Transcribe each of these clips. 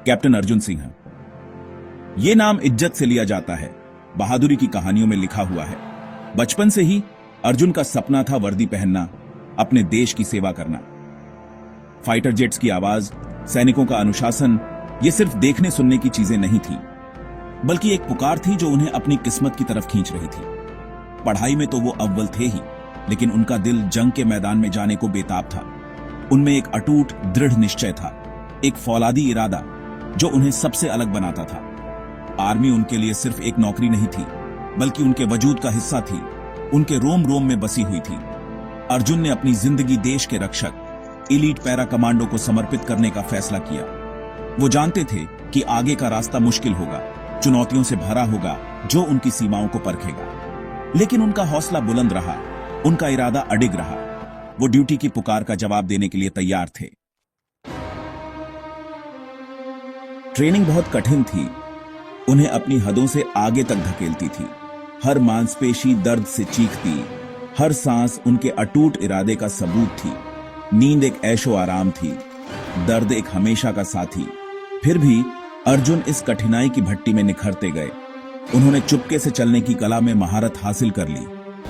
Captain Arjun Singh. ये नाम इज्जत से लिया जाता है, बहादुरी की कहानियों में लिखा हुआ है। बचपन से ही अर्जुन का सपना था वर्दी पहनना, अपने देश की सेवा करना। फाइटर जेट्स की आवाज, सैनिकों का अनुशासन, ये सिर्फ देखने सुनने की चीजें नहीं थी, बल्कि एक पुकार थी जो उन्हें अपनी किस्मत की तरफ खींच रही थी। पढ़ाई में तो वो अव्वल थे ही, लेकिन उनका दिल जंग के मैदान में जाने को बेताब था। उनमें एक अटूट दृढ़ निश्चय था, एक फौलादी इरादा जो उन्हें सबसे अलग बनाता था। आर्मी उनके लिए सिर्फ एक नौकरी नहीं थी, बल्कि उनके वजूद का हिस्सा थी, उनके रोम रोम में बसी हुई थी। अर्जुन ने अपनी जिंदगी देश के रक्षक, एलीट पैरा कमांडो को समर्पित करने का फैसला किया। वो जानते थे कि आगे का रास्ता मुश्किल होगा, चुनौतियों से भरा होगा, जो उनकी सीमाओं को परखेगा। लेकिन उनका हौसला बुलंद रहा, उनका इरादा अडिग रहा। वो ड्यूटी की पुकार का जवाब देने के लिए तैयार थे। ट्रेनिंग बहुत कठिन थी, उन्हें अपनी हदों से आगे तक धकेलती थी। हर मांसपेशी दर्द से चीखती, हर सांस उनके अटूट इरादे का सबूत थी। नींद एक ऐशो आराम थी, दर्द एक हमेशा का साथी। फिर भी अर्जुन इस कठिनाई की भट्टी में निखरते गए। उन्होंने चुपके से चलने की कला में महारत हासिल कर ली।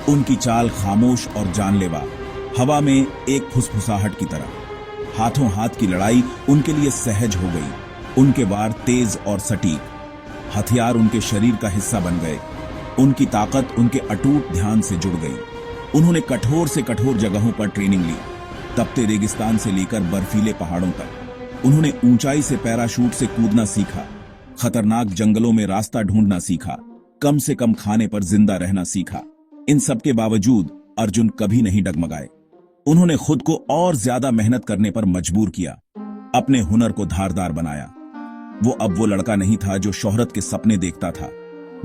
उनकी चाल खामोश और जानलेवा, हवा में एक फुसफुसाहट की तरह। हाथों हाथ की लड़ाई उनके लिए सहज हो गई। उनके वार तेज और सटीक, हथियार उनके शरीर का हिस्सा बन गए। उनकी ताकत उनके अटूट ध्यान से जुड़ गई। उन्होंने कठोर से कठोर जगहों पर ट्रेनिंग ली, तपते रेगिस्तान से लेकर बर्फीले पहाड़ों तक। उन्होंने ऊंचाई से पैराशूट से कूदना सीखा, खतरनाक जंगलों में रास्ता ढूंढना सीखा, कम से कम खाने पर जिंदा रहना सीखा। इन सब के बावजूद अर्जुन कभी नहीं डगमगाए। उन्होंने खुद को और ज्यादा मेहनत करने पर मजबूर किया, अपने हुनर को धारदार बनाया। वो अब वो लड़का नहीं था जो शोहरत के सपने देखता था,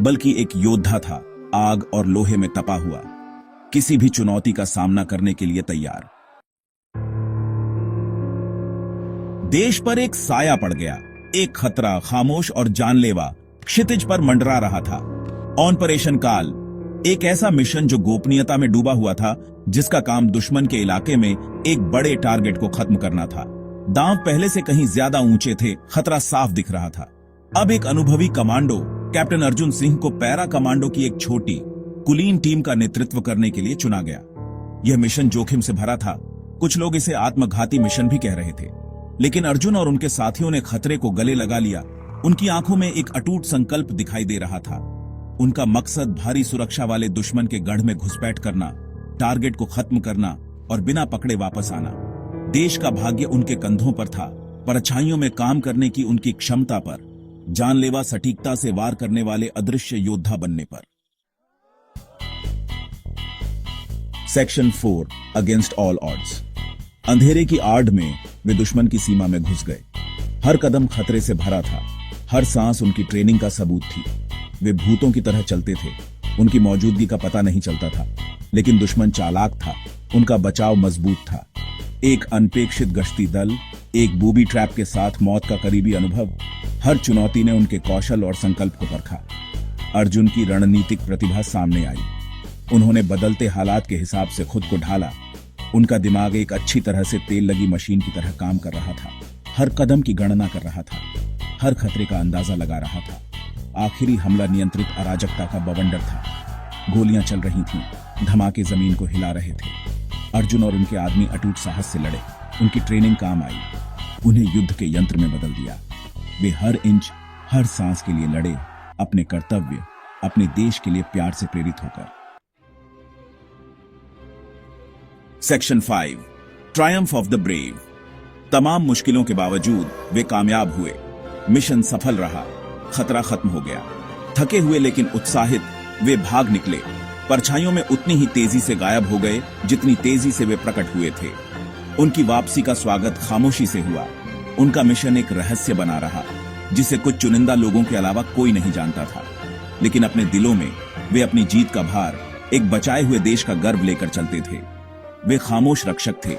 बल्कि एक योद्धा था, आग और लोहे में तपा हुआ, किसी भी चुनौती का सामना करने के लिए तैयार। देश पर एक साया पड़ गया, एक खतरा खामोश और जानलेवा क्षितिज पर मंडरा रहा था। ऑपरेशन काल, एक ऐसा मिशन जो गोपनीयता में डूबा हुआ था, जिसका काम दुश्मन के इलाके में एक बड़े टारगेट को खत्म करना था। दांव पहले से कहीं ज्यादा ऊंचे थे, खतरा साफ दिख रहा था। अब एक अनुभवी कमांडो कैप्टन अर्जुन सिंह को पैरा कमांडो की एक छोटी कुलीन टीम का नेतृत्व करने के लिए चुना गया। यह मिशन जोखिम से भरा था, कुछ लोग इसे आत्मघाती मिशन भी कह रहे थे, लेकिन अर्जुन और उनके साथियों ने खतरे को गले लगा लिया। उनकी आंखों में एक अटूट संकल्प दिखाई दे रहा था। उनका मकसद भारी सुरक्षा वाले दुश्मन के गढ़ में घुसपैठ करना, टारगेट को खत्म करना और बिना पकड़े वापस आना। देश का भाग्य उनके कंधों पर था, परछाइयों में काम करने की उनकी क्षमता पर, जानलेवा सटीकता से वार करने वाले अदृश्य योद्धा बनने पर। Section 4 against all odds. अंधेरे की आड़ में वे दुश्मन की सीमा में घुस गए। हर कदम खतरे से भरा था, हर सांस उनकी ट्रेनिंग का सबूत थी। वे भूतों की तरह चलते थे, उनकी मौजूदगी का पता नहीं चलता था, लेकिन दुश्मन चालाक था, उनका बचाव मजबूत था। एक अनपेक्षित गश्ती दल, एक बूबी ट्रैप के साथ मौत का करीबी अनुभव, हर चुनौती ने उनके कौशल और संकल्प को परखा। अर्जुन की रणनीतिक प्रतिभा सामने आई। उन्होंने बदलते हालात के हिसाब से खुद को ढाला। उनका दिमाग एक अच्छी तरह से तेल लगी मशीन की तरह काम कर रहा था, हर कदम की गणना कर रहा था, हर खतरे का अंदाजा लगा रहा था। आखिरी हमला नियंत्रित अराजकता का बवंडर था। गोलियां चल रही थीं, धमाके जमीन को हिला रहे थे। अर्जुन और उनके आदमी अटूट साहस से लड़े। उनकी ट्रेनिंग काम आई, उन्हें युद्ध के यंत्र में बदल दिया। वे हर इंच, हर सांस के लिए लड़े, अपने कर्तव्य, अपने देश के लिए प्यार से प्रेरित होकर। Section 5 Triumph of the brave. तमाम मुश्किलों के बावजूद वे कामयाब हुए। मिशन सफल रहा, खतरा खत्म हो गया। थके हुए लेकिन उत्साहित वे भाग निकले। परछाइयों में उतनी ही तेजी से गायब हो गए जितनी तेजी से वे प्रकट हुए थे। उनकी वापसी का स्वागत खामोशी से हुआ। उनका मिशन एक रहस्य बना रहा, जिसे कुछ चुनिंदा लोगों के अलावा कोई नहीं जानता था। लेकिन अपने दिलों में वे अपनी जीत का भार, एक बचाए हुए देश का गर्व लेकर चलते थे। वे खामोश रक्षक थे,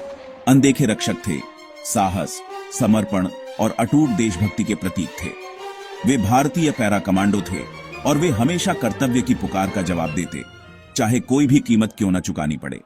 अनदेखे रक्षक थे, साहस, समर्पण और अटूट देशभक्ति के प्रतीक थे। वे भारतीय पैरा कमांडो थे और वे हमेशा कर्तव्य की पुकार का जवाब देते, चाहे कोई भी कीमत क्यों न चुकानी पड़े।